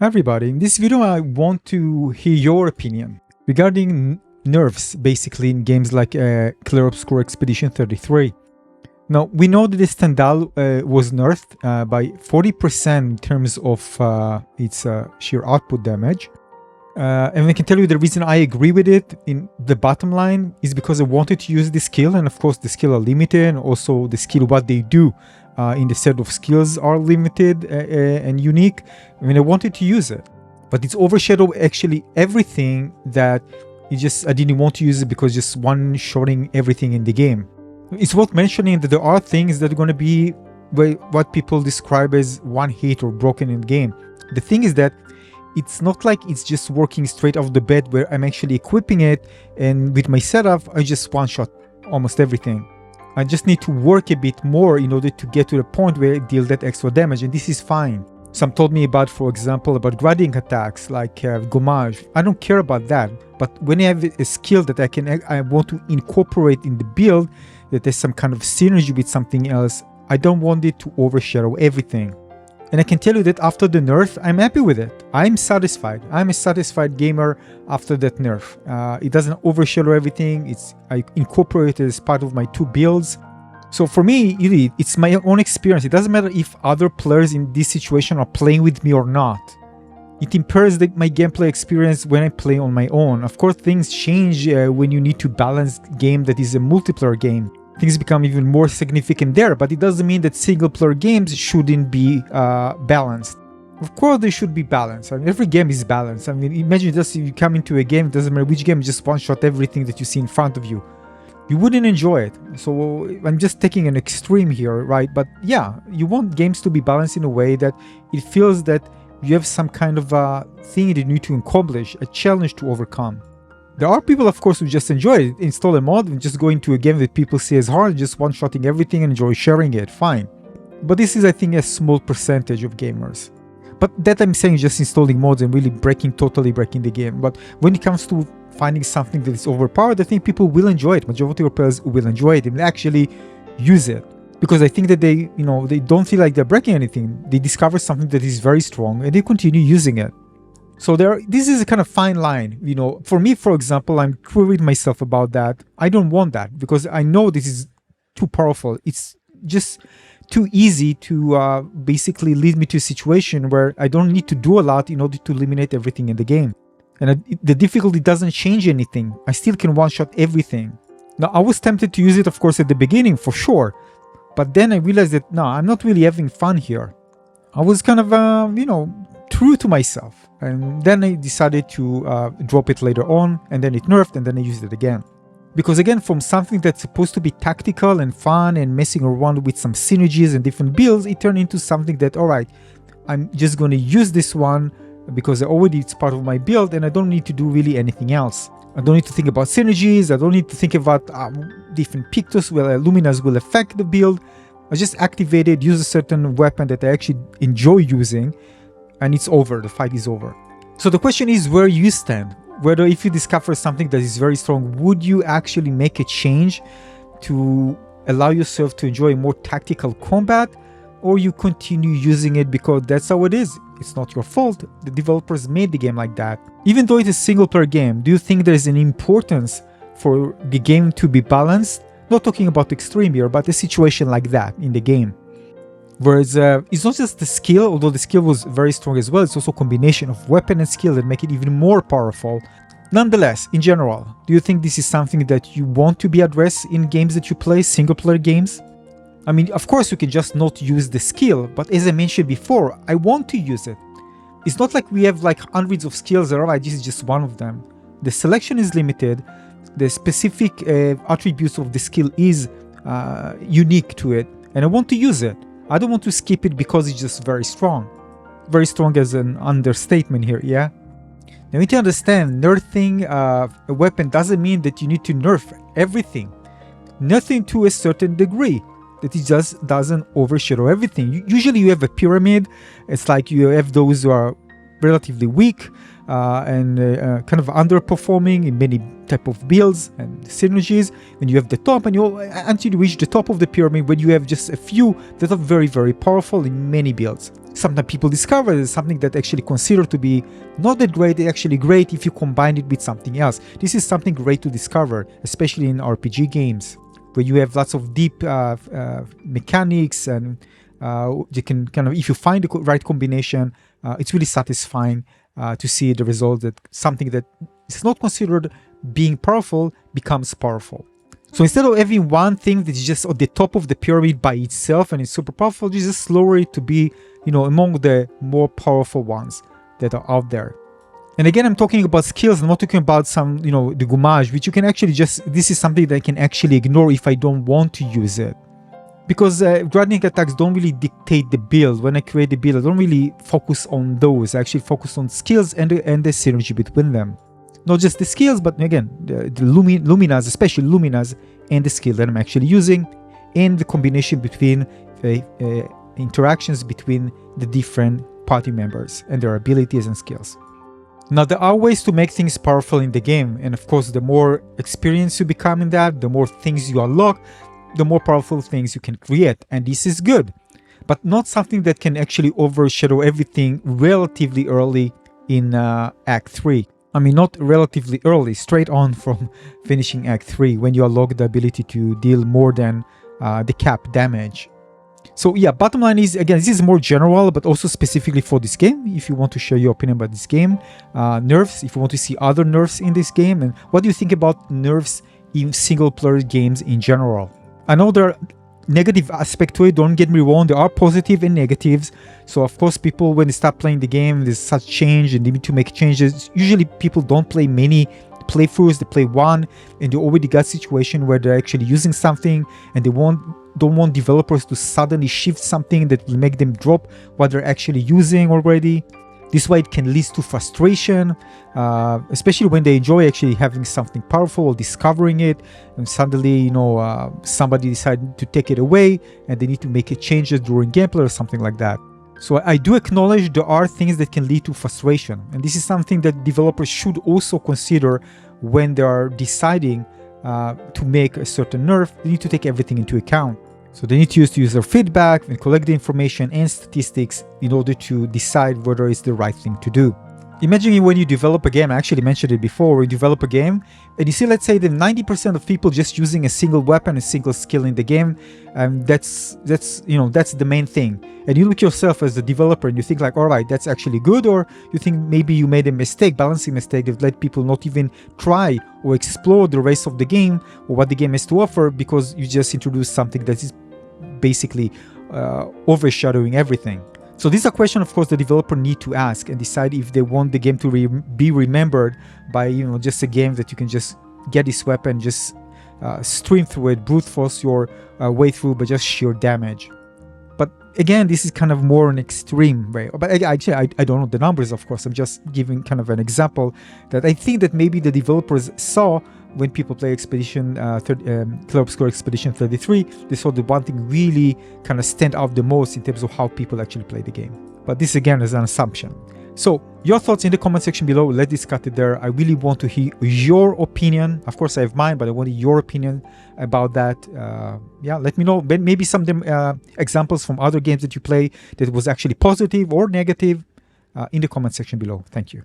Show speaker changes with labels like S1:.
S1: Everybody, in this video I want to hear your opinion regarding nerfs basically in games like Clair Obscur Expedition 33. Now, we know that the Stendhal was nerfed by 40% in terms of its sheer output damage. And I can tell you the reason I agree with it in the bottom line is because I wanted to use the skill, and of course the skill are limited, and also the skill what they do in the set of skills are limited and unique. I mean, I wanted to use it, but it's overshadowed actually everything that I didn't want to use it because just one-shotting everything in the game. It's worth mentioning that there are things that are going to be what people describe as one hit or broken in the game. The thing is that it's not like it's just working straight off the bat where I'm actually equipping it, and with my setup I just one-shot almost everything. I just need to work a bit more in order to get to the point where I deal that extra damage, and this is fine. Some told me about, for example, about gradient attacks like gommage. I don't care about that, but when I have a skill that I want to incorporate in the build, that there's some kind of synergy with something else, I don't want it to overshadow everything. And I can tell you that after the nerf, I'm happy with it. I'm satisfied. I'm a satisfied gamer after that nerf. It doesn't overshadow everything. I incorporate it as part of my two builds. So for me, it's my own experience. It doesn't matter if other players in this situation are playing with me or not. It impairs my gameplay experience when I play on my own. Of course, things change when you need to balance a game that is a multiplayer game. Things become even more significant there, but it doesn't mean that single-player games shouldn't be balanced. Of course, they should be balanced. I mean, every game is balanced. I mean, imagine just if you come into a game, it doesn't matter which game, just one-shot everything that you see in front of you. You wouldn't enjoy it. So I'm just taking an extreme here, right? But yeah, you want games to be balanced in a way that it feels that you have some kind of a thing that you need to accomplish, a challenge to overcome. There are people, of course, who just enjoy it, install a mod and just go into a game that people see as hard, just one-shotting everything and enjoy sharing it, fine. But this is, I think, a small percentage of gamers. But that I'm saying just installing mods and really totally breaking the game. But when it comes to finding something that is overpowered, I think people will enjoy it. Majority of players will enjoy it and actually use it. Because I think that they don't feel like they're breaking anything. They discover something that is very strong and they continue using it. So this is a kind of fine line, for me, for example, I'm true with myself about that. I don't want that because I know this is too powerful. It's just too easy to basically lead me to a situation where I don't need to do a lot in order to eliminate everything in the game. And the difficulty doesn't change anything. I still can one-shot everything. Now, I was tempted to use it, of course, at the beginning, for sure. But then I realized that, no, I'm not really having fun here. I was kind of, true to myself. And then I decided to drop it later on, and then it nerfed, and then I used it again. Because again, from something that's supposed to be tactical and fun and messing around with some synergies and different builds, it turned into something that, alright, I'm just going to use this one because it's part of my build and I don't need to do really anything else. I don't need to think about synergies, I don't need to think about different pictos where luminas will affect the build. I just activate it, use a certain weapon that I actually enjoy using, and it's over, the fight is over. So the question is where you stand. Whether if you discover something that is very strong, would you actually make a change to allow yourself to enjoy more tactical combat, or you continue using it because that's how it is? It's not your fault, the developers made the game like that. Even though it's a single player game, do you think there's an importance for the game to be balanced? Not talking about extreme here, but a situation like that in the game. Whereas it's not just the skill, although the skill was very strong as well, it's also a combination of weapon and skill that make it even more powerful. Nonetheless, in general, do you think this is something that you want to be addressed in games that you play, single player games? I mean, of course you can just not use the skill, but as I mentioned before, I want to use it. It's not like we have like hundreds of skills that alright, this is just one of them. The selection is limited, the specific attributes of the skill is unique to it, and I want to use it. I don't want to skip it because it's just very strong. Very strong as an understatement here, yeah? Now you need to understand, nerfing a weapon doesn't mean that you need to nerf everything. Nothing to a certain degree. That it just doesn't overshadow everything. Usually you have a pyramid. It's like you have those who are relatively weak and kind of underperforming in many type of builds and synergies, and you have the top, and until you reach the top of the pyramid when you have just a few that are very, very powerful in many builds. sometimes people discover is something that actually considered to be not that great, actually great if you combine it with something else. This is something great to discover, especially in RPG games, where you have lots of deep mechanics, and you can kind of, if you find the right combination, it's really satisfying to see the result that something that is not considered being powerful becomes powerful. So instead of having one thing that's just at the top of the pyramid by itself and it's super powerful, you just lower it to be, among the more powerful ones that are out there. And again, I'm talking about skills. I'm not talking about some, the gommage, which you can actually this is something that I can actually ignore if I don't want to use it. Because gradient attacks don't really dictate the build. When I create the build, I don't really focus on those. I actually focus on skills and the synergy between them. Not just the skills, but again, the luminas, especially luminas, and the skill that I'm actually using, and the combination between interactions between the different party members and their abilities and skills. Now, there are ways to make things powerful in the game, and of course, the more experience you become in that, the more things you unlock, the more powerful things you can create, and this is good, but not something that can actually overshadow everything relatively early in Act 3. I mean, not relatively early, straight on from finishing Act 3, when you unlock the ability to deal more than the cap damage. So yeah, bottom line is, again, this is more general, but also specifically for this game, if you want to share your opinion about this game. Nerfs, if you want to see other nerfs in this game, and what do you think about nerfs in single-player games in general? I know there are negative aspects to it, don't get me wrong, there are positive and negatives. So of course, people, when they start playing the game, there's such change and they need to make changes. Usually people don't play many playthroughs, they play one, and they already got a situation where they're actually using something and they don't want developers to suddenly shift something that will make them drop what they're actually using already. This way it can lead to frustration, especially when they enjoy actually having something powerful or discovering it, and suddenly, somebody decided to take it away and they need to make changes during gameplay or something like that. So I do acknowledge there are things that can lead to frustration, and this is something that developers should also consider when they are deciding to make a certain nerf. They need to take everything into account. So they need to use user feedback and collect the information and statistics in order to decide whether it's the right thing to do. Imagine when you develop a game, I actually mentioned it before, you develop a game and you see, let's say that 90% of people just using a single weapon, a single skill in the game, and that's the main thing. And you look yourself as the developer and you think like, all right, that's actually good, or you think maybe you made a mistake, balancing mistake that let people not even try or explore the rest of the game or what the game has to offer because you just introduced something that is basically overshadowing everything. So this is a question, of course, the developer need to ask and decide if they want the game to be remembered by, just a game that you can just get this weapon, just stream through it, brute force your way through by just sheer damage. But again, this is kind of more an extreme way. But actually, I don't know the numbers, of course. I'm just giving kind of an example that I think that maybe the developers saw when people play Clair Obscur Expedition 33, they saw the one thing really kind of stand out the most in terms of how people actually play the game. But this again is an assumption. So your thoughts in the comment section below, let's discuss it there. I really want to hear your opinion. Of course I have mine, but I want your opinion about that. Yeah, let me know. Maybe some examples from other games that you play that was actually positive or negative in the comment section below. Thank you.